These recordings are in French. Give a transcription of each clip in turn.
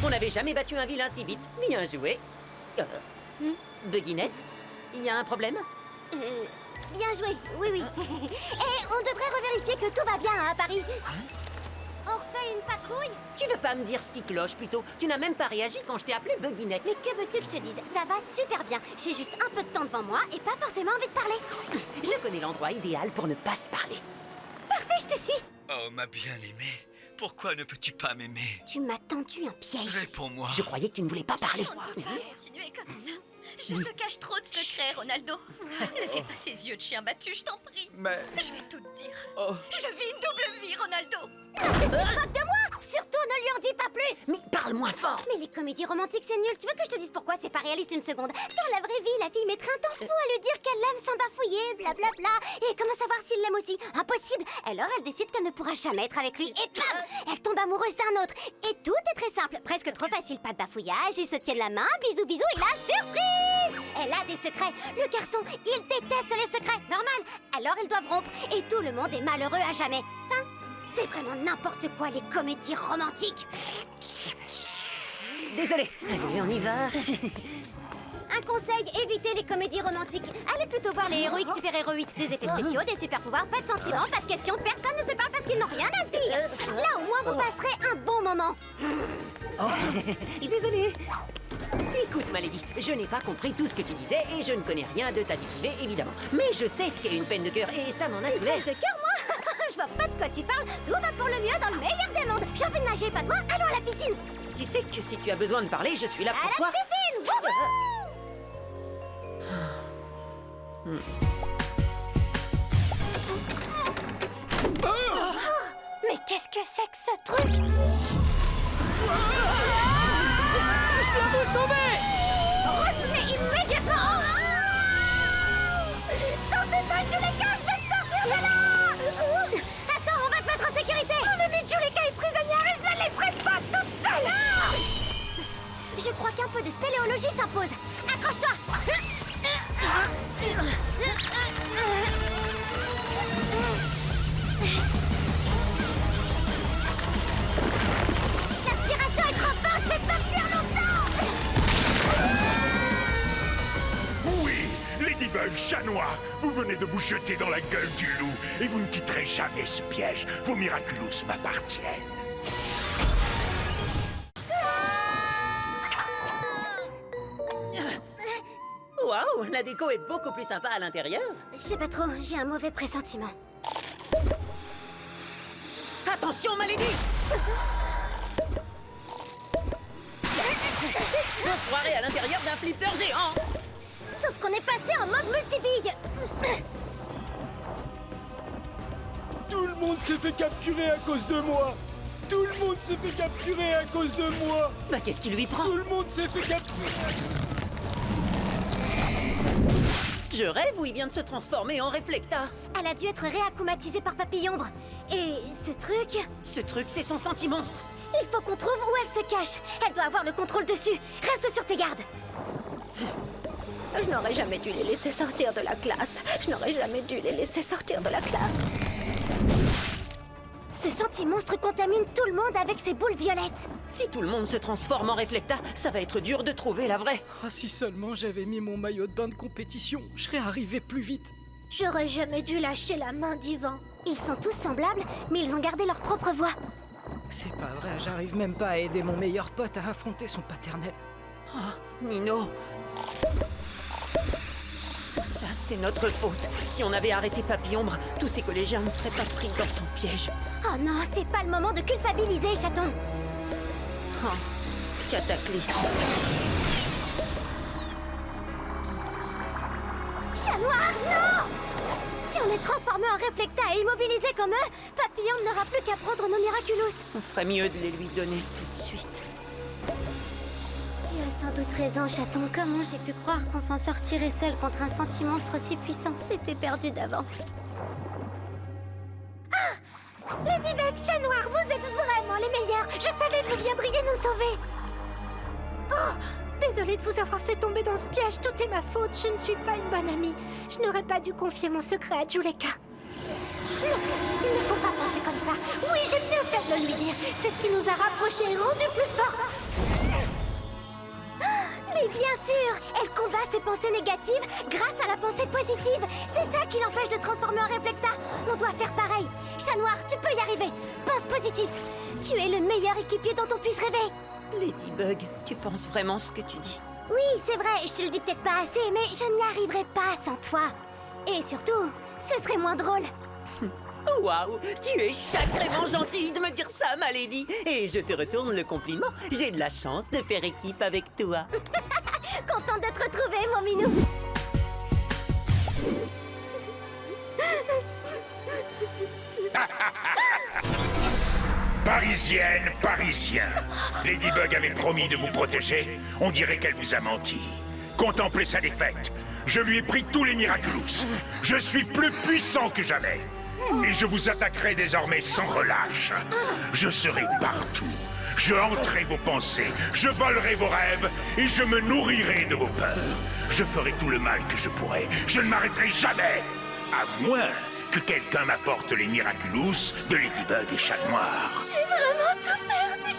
On n'avait jamais battu un vilain si vite. Bien joué. Buginette, il y a un problème? Bien joué, oui. Et on devrait revérifier que tout va bien à Paris. On refait une patrouille? Tu veux pas me dire ce qui cloche plutôt? Tu n'as même pas réagi quand je t'ai appelé Buginette. Mais que veux-tu que je te dise? Ça va super bien. J'ai juste un peu de temps devant moi et pas forcément envie de parler. Je connais l'endroit idéal pour ne pas se parler. Parfait, je te suis. Oh, ma bien-aimée, pourquoi ne peux-tu pas m'aimer? Tu m'as tendu un piège. Réponds-moi. Je croyais que tu ne voulais pas parler. On ne peut pas continuer comme ça. Je te cache trop de secrets, Ronaldo. Ne fais pas ces yeux de chien battu, je t'en prie. Mais... Je vais tout te dire. Oh. Je vis une double vie, Ronaldo. Moque de moi! Surtout ne lui en dis pas plus! Mais parle moins fort. Mais les comédies romantiques, c'est nul. Tu veux que je te dise pourquoi c'est pas réaliste une seconde? Dans la vraie vie, la fille mettrait un temps fou à lui dire qu'elle l'aime sans bafouiller, blablabla. Et comment savoir s'il l'aime aussi? Impossible! Alors elle décide qu'elle ne pourra jamais être avec lui. Et bam! Elle tombe amoureuse d'un autre. Et tout est très simple. Presque trop facile. Pas de bafouillage. Ils se tiennent la main. Bisous, bisous. Et la surprise! Elle a des secrets. Le garçon, il déteste les secrets. Normal. Alors ils doivent rompre. Et tout le monde est malheureux à jamais. Fin. C'est vraiment n'importe quoi, les comédies romantiques. Désolé. Allez, on y va. Un conseil, évitez les comédies romantiques. Allez plutôt voir les héroïques super-héroïques. Des effets spéciaux, des super-pouvoirs, pas de sentiments, pas de questions. Personne ne se parle parce qu'ils n'ont rien à se dire. Là, au moins, vous passerez un bon moment. Désolé. Écoute, Malédie, je n'ai pas compris tout ce que tu disais et je ne connais rien de ta vie privée, évidemment. Mais je sais ce qu'est une peine de cœur et ça m'en a tout l'air. De cœur, moi? Je vois pas de quoi tu parles. Tout va pour le mieux dans le meilleur des mondes. J'ai envie de nager, pas toi? Allons à la piscine. Tu sais que si tu as besoin de parler, je suis là À pour la toi. piscine! Wouhou! Oh, mais qu'est-ce que c'est que ce truc? Je viens vous sauver! Revenez immédiatement! T'en fais pas, Juleka, je vais te sortir de là! Attends, on va te mettre en sécurité! Mon amie Juleka est prisonnière et je la laisserai pas toute seule! Je crois qu'un peu de spéléologie s'impose. Accroche-toi! L'aspiration est trop forte, je vais pas tenir longtemps! Oui, Ladybug, chat noir, vous venez de vous jeter dans la gueule du loup et vous ne quitterez jamais ce piège. Vos Miraculous m'appartiennent. Waouh, la déco est beaucoup plus sympa à l'intérieur. Je sais pas trop, j'ai un mauvais pressentiment. Attention, Malédie! On se croirait à l'intérieur d'un flipper géant. Sauf qu'on est passé en mode multibille. Tout le monde s'est fait capturer à cause de moi. Tout le monde s'est fait capturer à cause de moi. Bah qu'est-ce qui lui prend? Tout le monde s'est fait capturer. Je rêve ou il vient de se transformer en Réflecta? Elle a dû être réacclimatisée par Papillombre. Et ce truc... Ce truc, c'est son senti-monstre. Il faut qu'on trouve où elle se cache. Elle doit avoir le contrôle dessus. Reste sur tes gardes. Je n'aurais jamais dû les laisser sortir de la classe. Je n'aurais jamais dû les laisser sortir de la classe. Ce senti-monstre contamine tout le monde avec ses boules violettes. Si tout le monde se transforme en Réflecta, ça va être dur de trouver la vraie. Ah, si seulement j'avais mis mon maillot de bain de compétition, je serais arrivé plus vite. J'aurais jamais dû lâcher la main d'Ivan. Ils sont tous semblables, mais ils ont gardé leur propre voix. C'est pas vrai, j'arrive même pas à aider mon meilleur pote à affronter son paternel. Nino. Tout ça, c'est notre faute. Si on avait arrêté Papillombre, tous ces collégiens ne seraient pas pris dans son piège. Oh non, c'est pas le moment de culpabiliser, chaton. Oh, cataclysme. Chat noir, non! Si on est transformé en Réflecta et immobilisé comme eux, Papillon n'aura plus qu'à prendre nos Miraculous. On ferait mieux de les lui donner tout de suite. Tu as sans doute raison, chaton. Comment j'ai pu croire qu'on s'en sortirait seul contre un senti-monstre si puissant? C'était perdu d'avance. Ah! Ladybug, chat noir, vous êtes vraiment les meilleurs. Je savais que vous viendriez nous sauver. Oh! Désolée de vous avoir fait tomber dans ce piège, tout est ma faute, je ne suis pas une bonne amie. Je n'aurais pas dû confier mon secret à Juleka. Non, il ne faut pas penser comme ça. Oui, j'ai bien fait de le lui dire. C'est ce qui nous a rapprochés et rendus plus fortes. Mais bien sûr, elle combat ses pensées négatives grâce à la pensée positive. C'est ça qui l'empêche de se transformer en Réflecta. On doit faire pareil. Chat Noir, tu peux y arriver. Pense positif. Tu es le meilleur équipier dont on puisse rêver. Ladybug, tu penses vraiment ce que tu dis? Oui, c'est vrai, je te le dis peut-être pas assez, mais je n'y arriverai pas sans toi. Et surtout, ce serait moins drôle. Waouh, tu es sacrément gentille de me dire ça, ma lady. Et je te retourne le compliment. J'ai de la chance de faire équipe avec toi. Contente de te retrouver, mon minou. Parisienne, Parisien. Ladybug avait promis de vous protéger. On dirait qu'elle vous a menti. Contemplez sa défaite. Je lui ai pris tous les Miraculous. Je suis plus puissant que jamais. Et je vous attaquerai désormais sans relâche. Je serai partout. Je hanterai vos pensées, je volerai vos rêves et je me nourrirai de vos peurs. Je ferai tout le mal que je pourrai. Je ne m'arrêterai jamais. À moins que quelqu'un m'apporte les Miraculous de Ladybug et Chat Noir. J'ai vraiment tout perdu.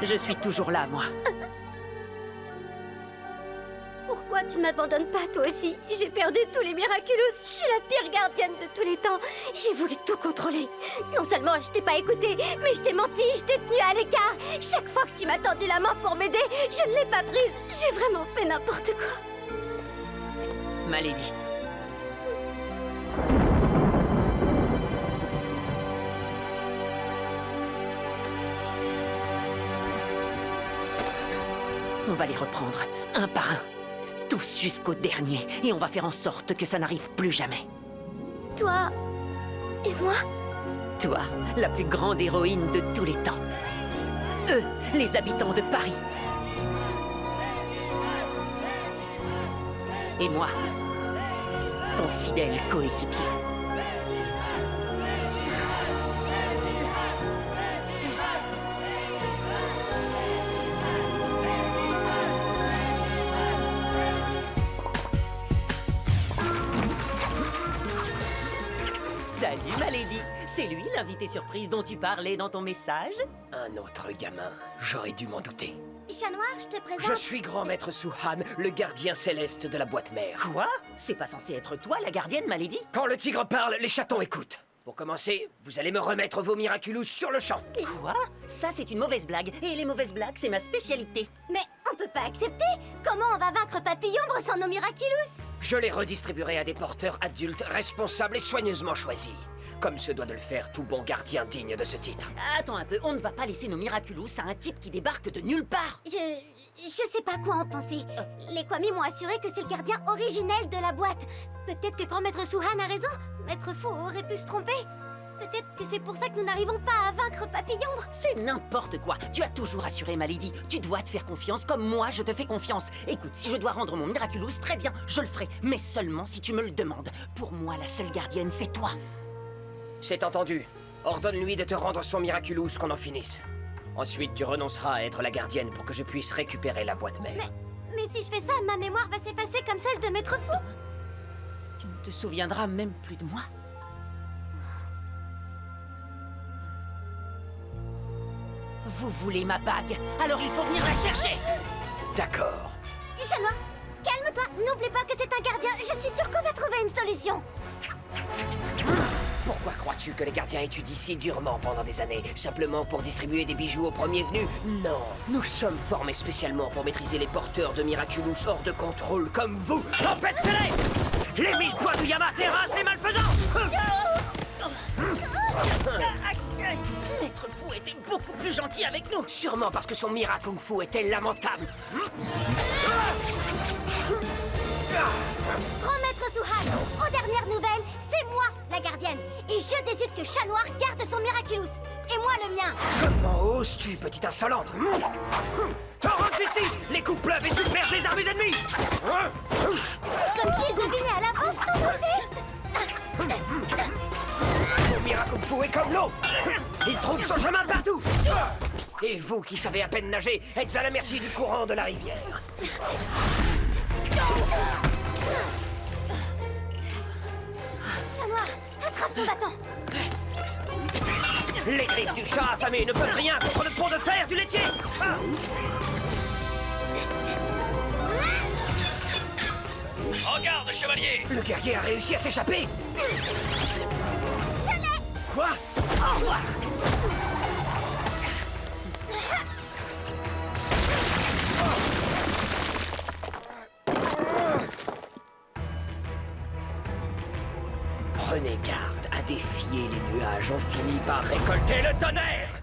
Je suis toujours là, moi. Pourquoi tu ne m'abandonnes pas, toi aussi? J'ai perdu tous les Miraculous. Je suis la pire gardienne de tous les temps. J'ai voulu tout contrôler. Non seulement je t'ai pas écouté, mais je t'ai menti, je t'ai tenu à l'écart. Chaque fois que tu m'as tendu la main pour m'aider, je ne l'ai pas prise. J'ai vraiment fait n'importe quoi. Ma lady. On va les reprendre, un par un. Tous jusqu'au dernier. Et on va faire en sorte que ça n'arrive plus jamais. Toi et moi? Toi, la plus grande héroïne de tous les temps. Eux, les habitants de Paris. Et moi, ton fidèle coéquipier. Salut, ma lady. C'est lui, l'invité surprise dont tu parlais dans ton message? Un autre gamin, j'aurais dû m'en douter. Chat Noir, je te présente... Je suis grand maître Suhan, le gardien céleste de la boîte mère. Quoi? C'est pas censé être toi, la gardienne, ma lady? Quand le tigre parle, les chatons écoutent. Pour commencer, vous allez me remettre vos Miraculous sur le champ. Quoi? Ça, c'est une mauvaise blague. Et les mauvaises blagues, c'est ma spécialité. Mais on peut pas accepter. Comment on va vaincre Papillombre sans nos Miraculous? Je les redistribuerai à des porteurs adultes, responsables et soigneusement choisis. Comme se doit de le faire tout bon gardien digne de ce titre. Attends un peu, on ne va pas laisser nos Miraculous à un type qui débarque de nulle part. Je sais pas quoi en penser. Les Kwami m'ont assuré que c'est le gardien originel de la boîte. Peut-être que grand maître Suhan a raison. Maître Fou aurait pu se tromper. Peut-être que c'est pour ça que nous n'arrivons pas à vaincre Papillombre. C'est n'importe quoi. Tu as toujours assuré, ma lady. Tu dois te faire confiance comme moi, je te fais confiance. Écoute, si je dois rendre mon Miraculous, très bien, je le ferai. Mais seulement si tu me le demandes. Pour moi, la seule gardienne, c'est toi. C'est entendu. Ordonne-lui de te rendre son Miraculous, qu'on en finisse. Ensuite, tu renonceras à être la gardienne pour que je puisse récupérer la boîte mère. Mais si je fais ça, ma mémoire va s'effacer comme celle de Maître Fou. Tu ne te souviendras même plus de moi. Vous voulez ma bague? Alors il faut venir la chercher. D'accord. Chat Noir, calme-toi. N'oublie pas que c'est un gardien. Je suis sûre qu'on va trouver une solution. Pourquoi crois-tu que les gardiens étudient si durement pendant des années? Simplement pour distribuer des bijoux aux premiers venus? Non, nous sommes formés spécialement pour maîtriser les porteurs de Miraculous hors de contrôle comme vous. Tempête céleste! Les 1000 poids du Yama terrassent les malfaisants! Maître Fou était beaucoup plus gentil avec nous. Sûrement parce que son Miracung Fu était lamentable. Grand maître Suhan, aux dernières nouvelles, c'est moi la gardienne. Et je décide que Chat Noir garde son Miraculous. Et moi le mien. Comment oses-tu, petite insolente? T'en rends justice! Les coups pleuvent et submergent les armées ennemies! C'est comme s'il devinait à l'avance tous nos gestes. Mon Miracung Fu est comme l'eau! Il trouve son chemin partout! Et vous qui savez à peine nager, êtes à la merci du courant de la rivière. Chat Noir, attrape son bâton. Les griffes du chat affamé ne peuvent rien contre le pont de fer du laitier! En garde, chevalier! Le guerrier a réussi à s'échapper. Je l'ai! Quoi? Au revoir. Prenez garde à défier les nuages, on finit par récolter le tonnerre.